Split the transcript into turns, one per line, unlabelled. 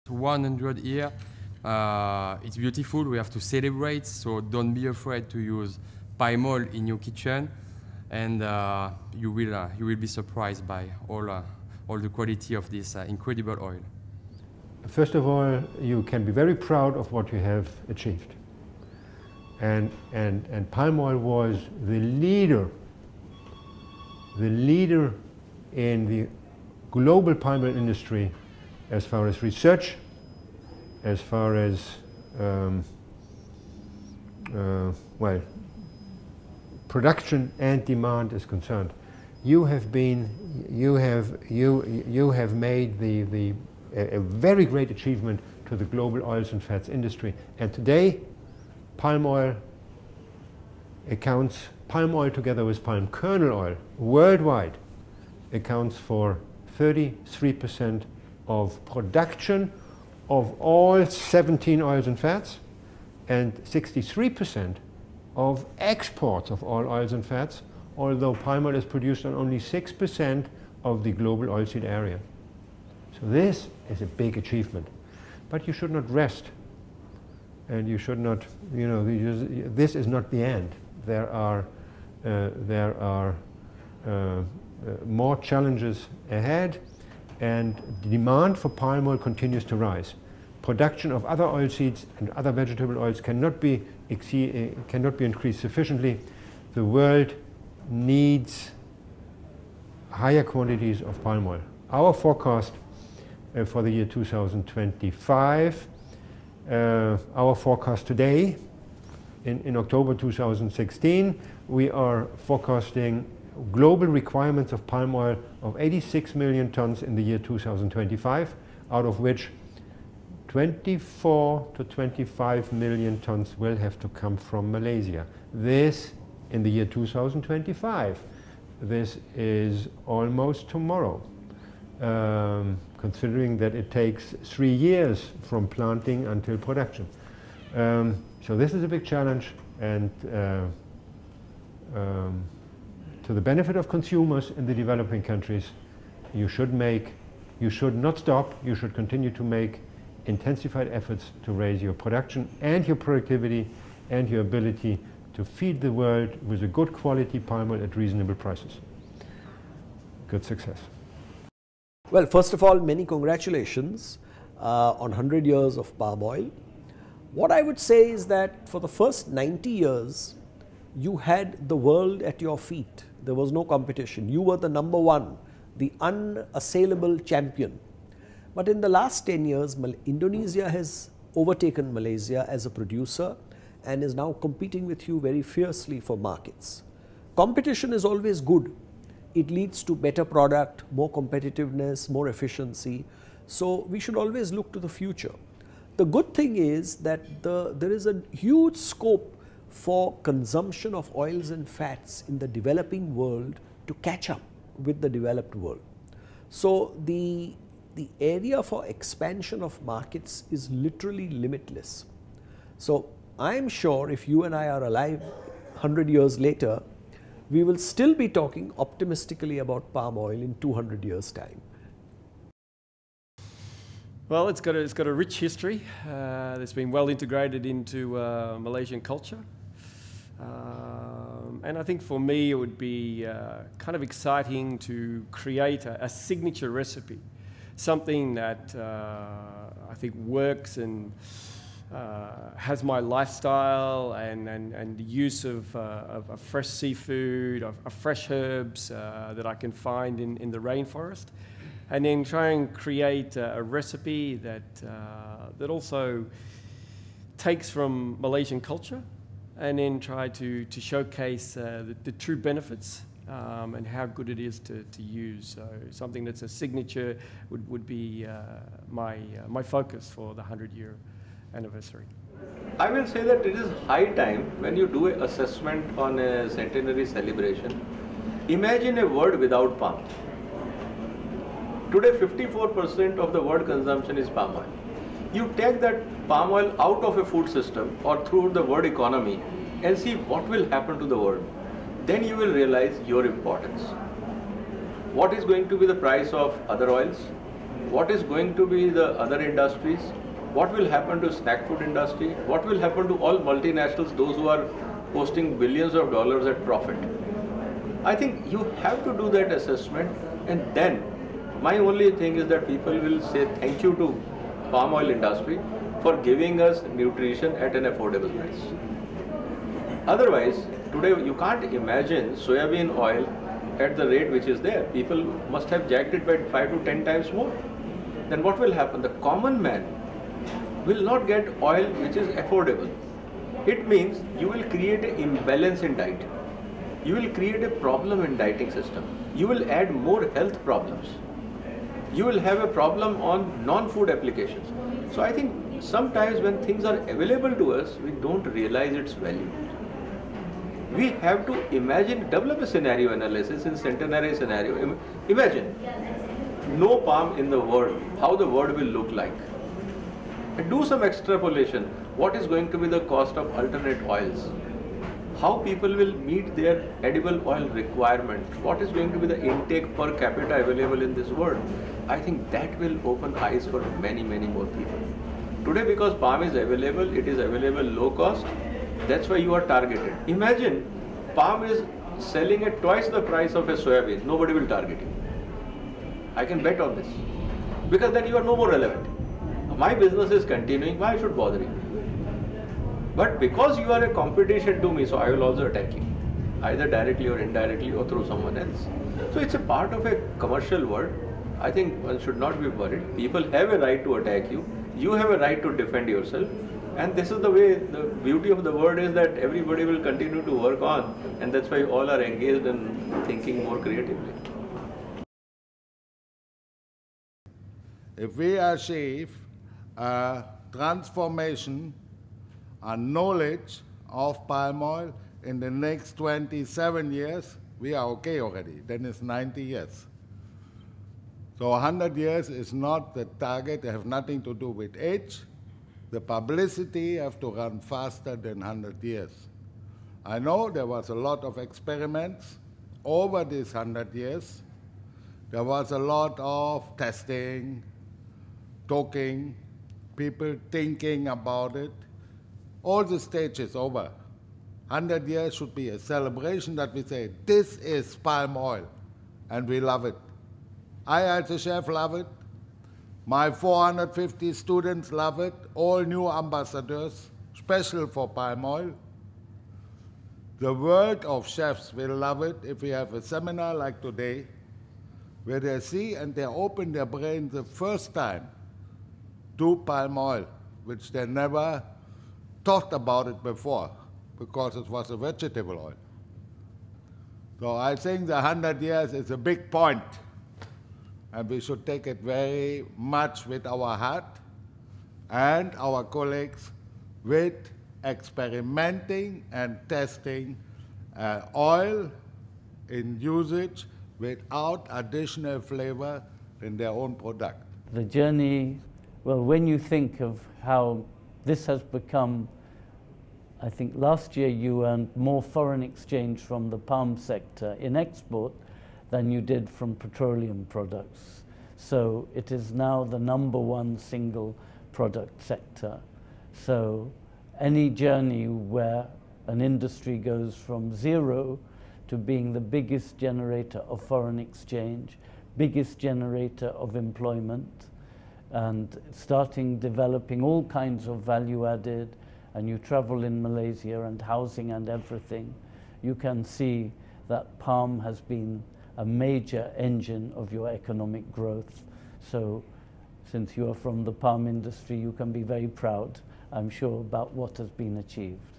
100 years. It's beautiful. We have to celebrate. So don't be afraid to use palm oil in your kitchen, and you will be surprised by all the quality of this incredible oil.
First of all, you can be very proud of what you have achieved. And palm oil was the leader in the global palm oil industry as far as research, as far as well, production and demand is concerned. You have made a very great achievement to the global oils and fats industry. And today, palm oil together with palm kernel oil worldwide accounts for 33% of production of all 17 oils and fats, and 63% of exports of all oils and fats, although palm oil is produced on only 6% of the global oilseed area. So this is a big achievement. But you should not rest, and you should not, this is not the end. There are more challenges ahead, and the demand for palm oil continues to rise. Production of other oilseeds and other vegetable oils cannot be increased sufficiently. The world needs higher quantities of palm oil. Our forecast for the year 2025, our forecast today, in October 2016, we are forecasting global requirements of palm oil of 86 million tons in the year 2025, out of which 24 to 25 million tons will have to come from Malaysia. This in the year 2025. This is almost tomorrow, considering that it takes 3 years from planting until production. So this is a big challenge, and to the benefit of consumers in the developing countries, you should not stop, you should continue to make intensified efforts to raise your production and your productivity and your ability to feed the world with a good quality palm oil at reasonable prices. Good success.
Well, first of all, many congratulations on 100 years of palm oil. What I would say is that for the first 90 years, you had the world at your feet. There was no competition. You were the number one, the unassailable champion. But in the last 10 years, Indonesia has overtaken Malaysia as a producer and is now competing with you very fiercely for markets. Competition is always good. It leads to better product, more competitiveness, more efficiency. So we should always look to the future. The good thing is that there is a huge scope for consumption of oils and fats in the developing world to catch up with the developed world. So the area for expansion of markets is literally limitless. So I'm sure if you and I are alive 100 years later, we will still be talking optimistically about palm oil in 200 years' time.
Well, it's got a rich history that's been well integrated into Malaysian culture. And I think for me it would be kind of exciting to create a signature recipe, something that I think works and has my lifestyle and the use of fresh seafood, of fresh herbs that I can find in the rainforest, and then try and create a recipe that also takes from Malaysian culture, and then try to showcase the true benefits and how good it is to use. So something that's a signature would be my focus for the 100-year anniversary.
I will say that it is high time when you do an assessment on a centenary celebration. Imagine a world without palm. Today 54% of the world consumption is palm oil. You take that palm oil out of a food system or through the world economy and see what will happen to the world. Then you will realize your importance. What is going to be the price of other oils? what is going to be the other industries, what will happen to snack food industry, what will happen to all multinationals, those who are posting billions of dollars at profit. I think you have to do that assessment, and then my only thing is that people will say thank you to palm oil industry for giving us nutrition at an affordable price. Otherwise, today you can't imagine soybean oil at the rate which is there. People must have jacked it by 5 to 10 times more. Then what will happen? The common man will not get oil which is affordable. It means you will create an imbalance in diet. You will create a problem in dieting system. You will add more health problems. You will have a problem on non-food applications. So I think sometimes when things are available to us, we don't realize its value. We have to imagine, develop a scenario analysis in centenary scenario. Imagine no palm in the world, how the world will look like. And do some extrapolation. What is going to be the cost of alternate oils? How people will meet their edible oil requirement? What is going to be the intake per capita available in this world? I think that will open eyes for many, many more people. Today, because palm is available, it is available low cost. That's why you are targeted. Imagine palm is selling at twice the price of a soybean. Nobody will target you. I can bet on this. Because then you are no more relevant. My business is continuing, why I should bother you? But because you are a competition to me, so I will also attack you. Either directly or indirectly or through someone else. So it's a part of a commercial world. I think one should not be worried. People have a right to attack you. You have a right to defend yourself. And this is the way, the beauty of the world is that everybody will continue to work on, and that's why all are engaged in thinking more creatively.
If we achieve a transformation and knowledge of palm oil in the next 27 years, we are okay already. Then it's 90 years. So 100 years is not the target. It has nothing to do with age. The publicity has to run faster than 100 years. I know there was a lot of experiments over these 100 years. There was a lot of testing, talking, people thinking about it. All the stage is over. 100 years should be a celebration that we say, this is palm oil, and we love it. I, as a chef, love it. My 450 students love it, all new ambassadors, special for palm oil. The world of chefs will love it if we have a seminar like today, where they see and they open their brain the first time to palm oil, which they never thought about it before, because it was a vegetable oil. So I think the 100 years is a big point. And we should take it very much with our heart and our colleagues with experimenting and testing oil in usage without additional flavor in their own product.
The journey, well, when you think of how this has become, I think last year you earned more foreign exchange from the palm sector in export than you did from petroleum products. So it is now the #1 single product sector. So any journey where an industry goes from zero to being the biggest generator of foreign exchange, biggest generator of employment, and starting developing all kinds of value added, and you travel in Malaysia and housing and everything, you can see that palm has been a major engine of your economic growth. So since you are from the palm industry, you can be very proud, I'm sure, about what has been achieved.